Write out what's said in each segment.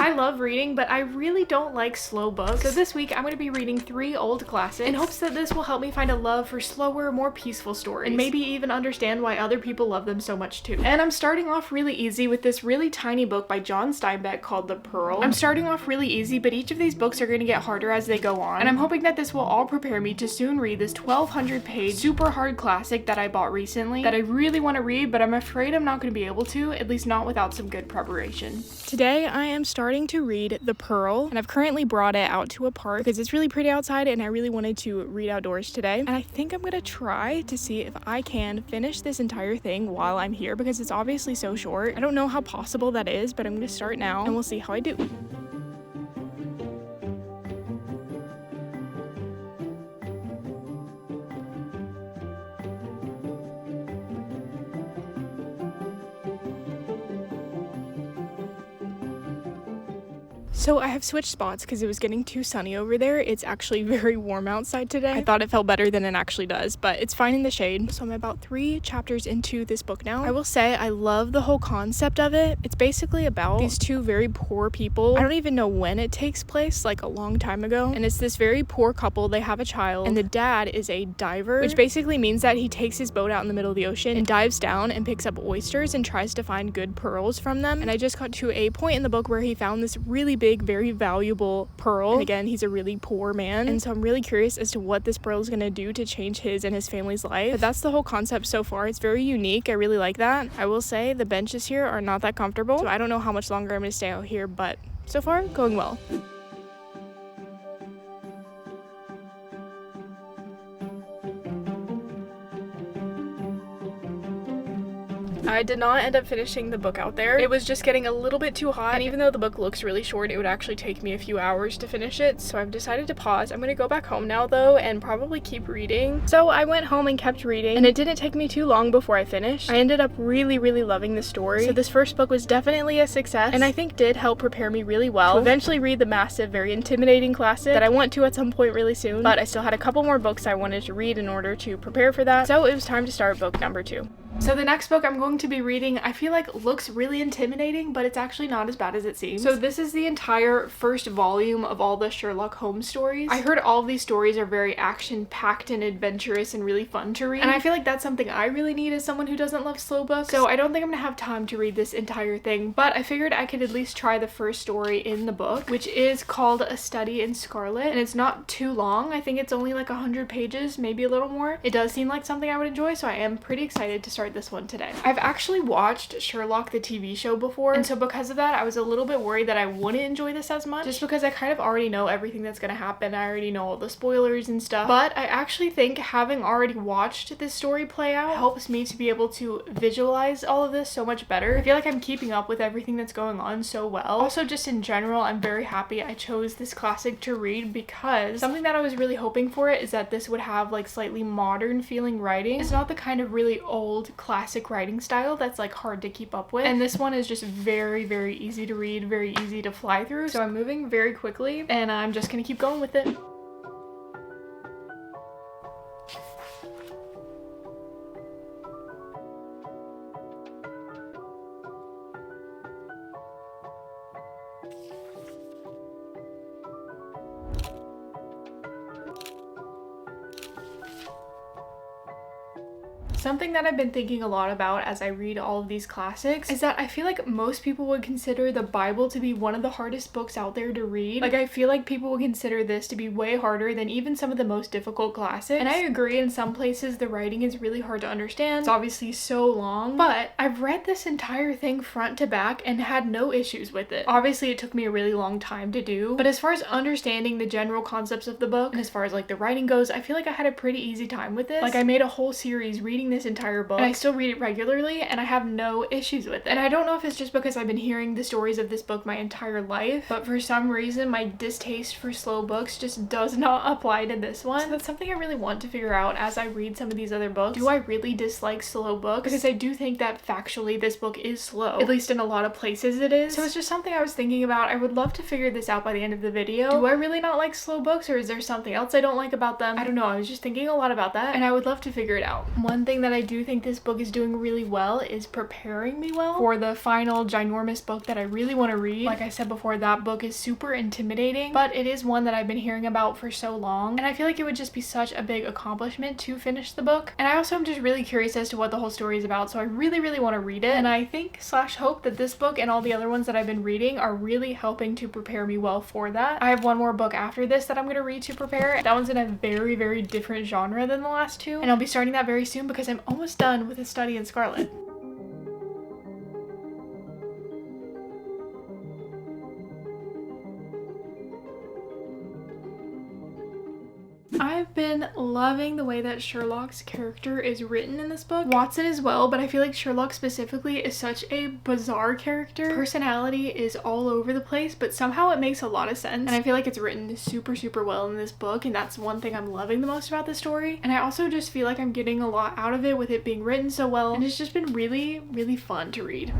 I love reading, but I really don't like slow books. So this week I'm going to be reading 3 old classics in hopes that this will help me find a love for slower, more peaceful stories, and maybe even understand why other people love them so much too. And I'm starting off really easy with this really tiny book by John Steinbeck called The Pearl. I'm starting off really easy, but each of these books are going to get harder as they go on, and I'm hoping that this will all prepare me to soon read this 1,200-page super hard classic that I bought recently that I really want to read, but I'm afraid I'm not going to be able to, at least not without some good preparation. Today I am starting to read The Pearl, and I've currently brought it out to a park because it's really pretty outside and I really wanted to read outdoors today. And I think I'm gonna try to see if I can finish this entire thing while I'm here because it's obviously so short. I don't know how possible that is, but I'm gonna start now and we'll see how I do. So I have switched spots because it was getting too sunny over there. It's actually very warm outside today. I thought it felt better than it actually does, but it's fine in the shade. So I'm about 3 chapters into this book now. I will say I love the whole concept of it. It's basically about these 2 very poor people. I don't even know when it takes place, like a long time ago. And it's this very poor couple. They have a child, and the dad is a diver, which basically means that he takes his boat out in the middle of the ocean and dives down and picks up oysters and tries to find good pearls from them. And I just got to a point in the book where he found this really big, very valuable pearl. And again, he's a really poor man, and so I'm really curious as to what this pearl is going to do to change his and his family's life. But that's the whole concept so far. It's very unique. I really like that. I will say the benches here are not that comfortable, so I don't know how much longer I'm going to stay out here, but so far going well. I did not end up finishing the book out there. It was just getting a little bit too hot, and even though the book looks really short, it would actually take me a few hours to finish it, so I've decided to pause. I'm gonna go back home now though and probably keep reading. So I went home and kept reading, and it didn't take me too long before I finished. I ended up really loving the story. So this first book was definitely a success, and I think did help prepare me really well to eventually read the massive, very intimidating classic that I want to at some point really soon, but I still had a couple more books I wanted to read in order to prepare for that, so it was time to start book number 2. So the next book I'm going to be reading, I feel like looks really intimidating, but it's actually not as bad as it seems. So this is the entire first volume of all the Sherlock Holmes stories. I heard all of these stories are very action-packed and adventurous and really fun to read, and I feel like that's something I really need as someone who doesn't love slow books. So I don't think I'm gonna have time to read this entire thing, but I figured I could at least try the first story in the book, which is called A Study in Scarlet, and it's not too long. I think it's only like 100 pages, maybe a little more. It does seem like something I would enjoy, so I am pretty excited to start this one today. I've actually watched Sherlock the TV show before, and so because of that I was a little bit worried that I wouldn't enjoy this as much, just because I kind of already know everything that's gonna happen. I already know all the spoilers and stuff, but I actually think having already watched this story play out helps me to be able to visualize all of this so much better. I feel like I'm keeping up with everything that's going on so well. Also, just in general, I'm very happy I chose this classic to read because something that I was really hoping for it is that this would have like slightly modern feeling writing. It's not the kind of really old classic writing style that's like hard to keep up with, and this one is just very easy to read, very easy to fly through, so I'm moving very quickly and I'm just gonna keep going with it. Something that I've been thinking a lot about as I read all of these classics is that I feel like most people would consider the Bible to be one of the hardest books out there to read. Like, I feel like people would consider this to be way harder than even some of the most difficult classics. And I agree, in some places the writing is really hard to understand. It's obviously so long, but I've read this entire thing front to back and had no issues with it. Obviously it took me a really long time to do, but as far as understanding the general concepts of the book and as far as like the writing goes, I feel like I had a pretty easy time with this. Like, I made a whole series reading this entire book and I still read it regularly and I have no issues with it. And I don't know if it's just because I've been hearing the stories of this book my entire life, but for some reason my distaste for slow books just does not apply to this one. So that's something I really want to figure out as I read some of these other books. Do I really dislike slow books? Because I do think that factually this book is slow, at least in a lot of places it is. So it's just something I was thinking about. I would love to figure this out by the end of the video. Do I really not like slow books, or is there something else I don't like about them? I don't know. I was just thinking a lot about that and I would love to figure it out. One thing that I do think this book is doing really well is preparing me well for the final ginormous book that I really want to read. Like I said before, that book is super intimidating, but it is one that I've been hearing about for so long, and I feel like it would just be such a big accomplishment to finish the book. And I also am just really curious as to what the whole story is about, so I really want to read it. And I think / hope that this book and all the other ones that I've been reading are really helping to prepare me well for that. I have one more book after this that I'm going to read to prepare. That one's in a very different genre than the last two, and I'll be starting that very soon because I'm almost done with A Study in Scarlet. I've been loving the way that Sherlock's character is written in this book. Watson as well, but I feel like Sherlock specifically is such a bizarre character. Personality is all over the place, but somehow it makes a lot of sense. And I feel like it's written super well in this book, and that's one thing I'm loving the most about the story. And I also just feel like I'm getting a lot out of it with it being written so well, and it's just been really fun to read.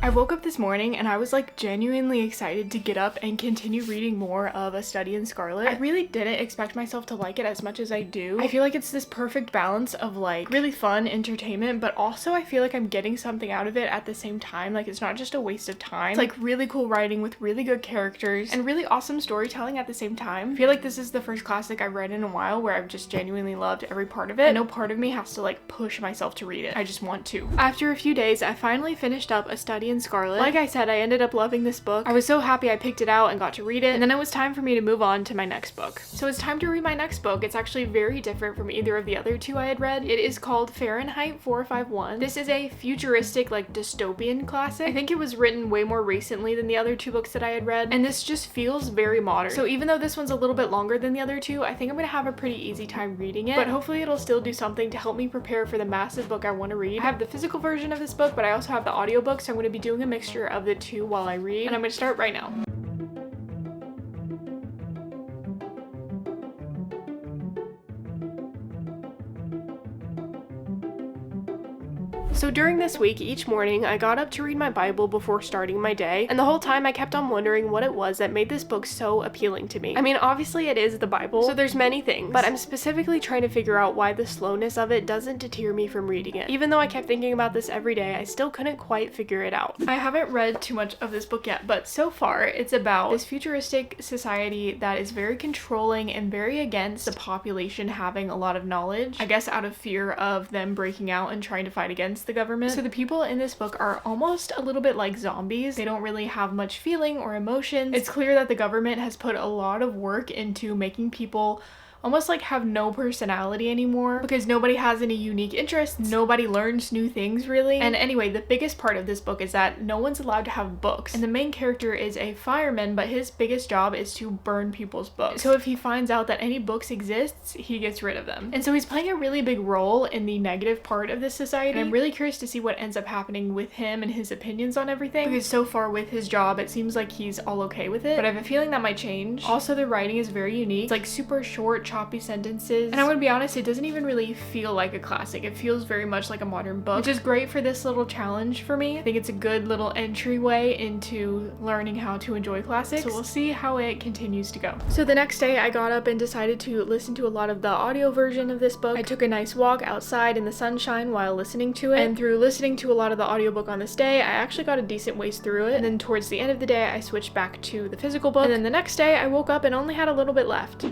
I woke up this morning and I was like genuinely excited to get up and continue reading more of A Study in Scarlet. I really didn't expect myself to like it as much as I do. I feel like it's this perfect balance of like really fun entertainment, but also I feel like I'm getting something out of it at the same time. Like it's not just a waste of time. It's like really cool writing with really good characters and really awesome storytelling at the same time. I feel like this is the first classic I've read in a while where I've just genuinely loved every part of it. And no part of me has to like push myself to read it. I just want to. After a few days, I finally finished up A Study in Scarlet. Like I said, I ended up loving this book. I was so happy I picked it out and got to read it, and then it was time for me to move on to my next book. So it's time to read my next book. It's actually very different from either of the other two I had read. It is called Fahrenheit 451. This is a futuristic, like dystopian classic. I think it was written way more recently than the other two books that I had read, and this just feels very modern. So even though this one's a little bit longer than the other two, I think I'm gonna have a pretty easy time reading it, but hopefully it'll still do something to help me prepare for the massive book I want to read. I have the physical version of this book, but I also have the audiobook, so I'm going to be doing a mixture of the two while I read, and I'm going to start right now. So during this week, each morning, I got up to read my Bible before starting my day, and the whole time I kept on wondering what it was that made this book so appealing to me. I mean, obviously it is the Bible, so there's many things, but I'm specifically trying to figure out why the slowness of it doesn't deter me from reading it. Even though I kept thinking about this every day, I still couldn't quite figure it out. I haven't read too much of this book yet, but so far it's about this futuristic society that is very controlling and very against the population having a lot of knowledge, I guess out of fear of them breaking out and trying to fight against the government. So the people in this book are almost a little bit like zombies. They don't really have much feeling or emotions. It's clear that the government has put a lot of work into making people almost like have no personality anymore because nobody has any unique interests, nobody learns new things really. And anyway, the biggest part of this book is that no one's allowed to have books, and the main character is a fireman, but his biggest job is to burn people's books. So if he finds out that any books exists, he gets rid of them. And so he's playing a really big role in the negative part of this society, and I'm really curious to see what ends up happening with him and his opinions on everything, because so far with his job it seems like he's all okay with it, but I have a feeling that might change. Also, the writing is very unique. It's like super short, choppy sentences, and I'm gonna be honest, it doesn't even really feel like a classic. It feels very much like a modern book, which is great for this little challenge for me. I think it's a good little entryway into learning how to enjoy classics, so we'll see how it continues to go. So the next day I got up and decided to listen to a lot of the audio version of this book. I took a nice walk outside in the sunshine while listening to it, and through listening to a lot of the audiobook on this day, I actually got a decent ways through it, and then towards the end of the day I switched back to the physical book, and then the next day I woke up and only had a little bit left.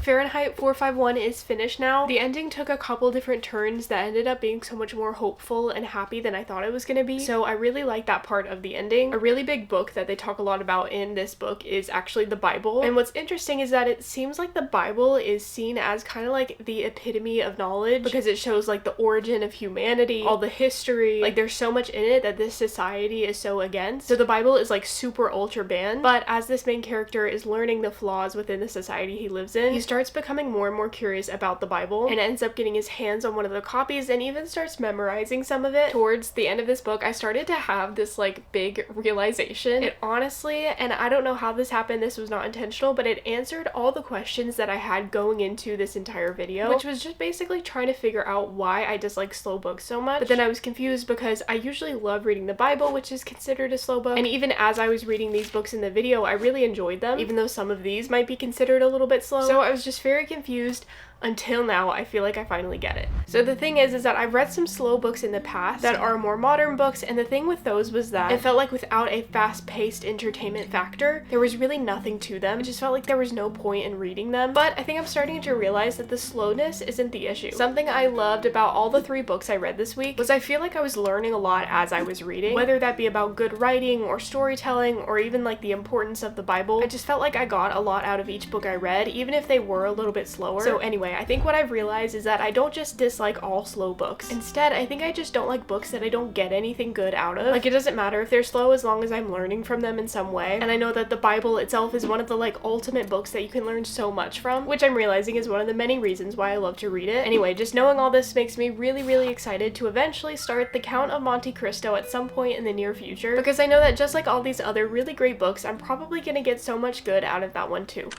Fahrenheit 451 is finished now. The ending took a couple different turns that ended up being so much more hopeful and happy than I thought it was gonna be, so I really like that part of the ending. A really big book that they talk a lot about in this book is actually the Bible, and what's interesting is that it seems like the Bible is seen as kind of like the epitome of knowledge because it shows like the origin of humanity, all the history, like there's so much in it that this society is so against. So the Bible is like super ultra banned, but as this main character is learning the flaws within the society he lives in, he starts starts becoming more and more curious about the Bible and ends up getting his hands on one of the copies and even starts memorizing some of it. Towards the end of this book, I started to have this like big realization. It honestly, and I don't know how this happened, this was not intentional, but it answered all the questions that I had going into this entire video, which was just basically trying to figure out why I dislike slow books so much. But then I was confused because I usually love reading the Bible, which is considered a slow book, and even as I was reading these books in the video, I really enjoyed them, even though some of these might be considered a little bit slow. So I was just very confused until now. I feel like I finally get it. So the thing is that I've read some slow books in the past that are more modern books, and the thing with those was that it felt like without a fast-paced entertainment factor, there was really nothing to them. It just felt like there was no point in reading them. But I think I'm starting to realize that the slowness isn't the issue. Something I loved about all the 3 books I read this week was I feel like I was learning a lot as I was reading, whether that be about good writing or storytelling or even like the importance of the Bible. I just felt like I got a lot out of each book I read, even if they were a little bit slower. So anyway, I think what I've realized is that I don't just dislike all slow books. Instead, I think I just don't like books that I don't get anything good out of. Like, it doesn't matter if they're slow as long as I'm learning from them in some way. And I know that the Bible itself is one of the like ultimate books that you can learn so much from, which I'm realizing is one of the many reasons why I love to read it. Anyway, just knowing all this makes me really excited to eventually start The Count of Monte Cristo at some point in the near future, because I know that just like all these other really great books, I'm probably gonna get so much good out of that one too.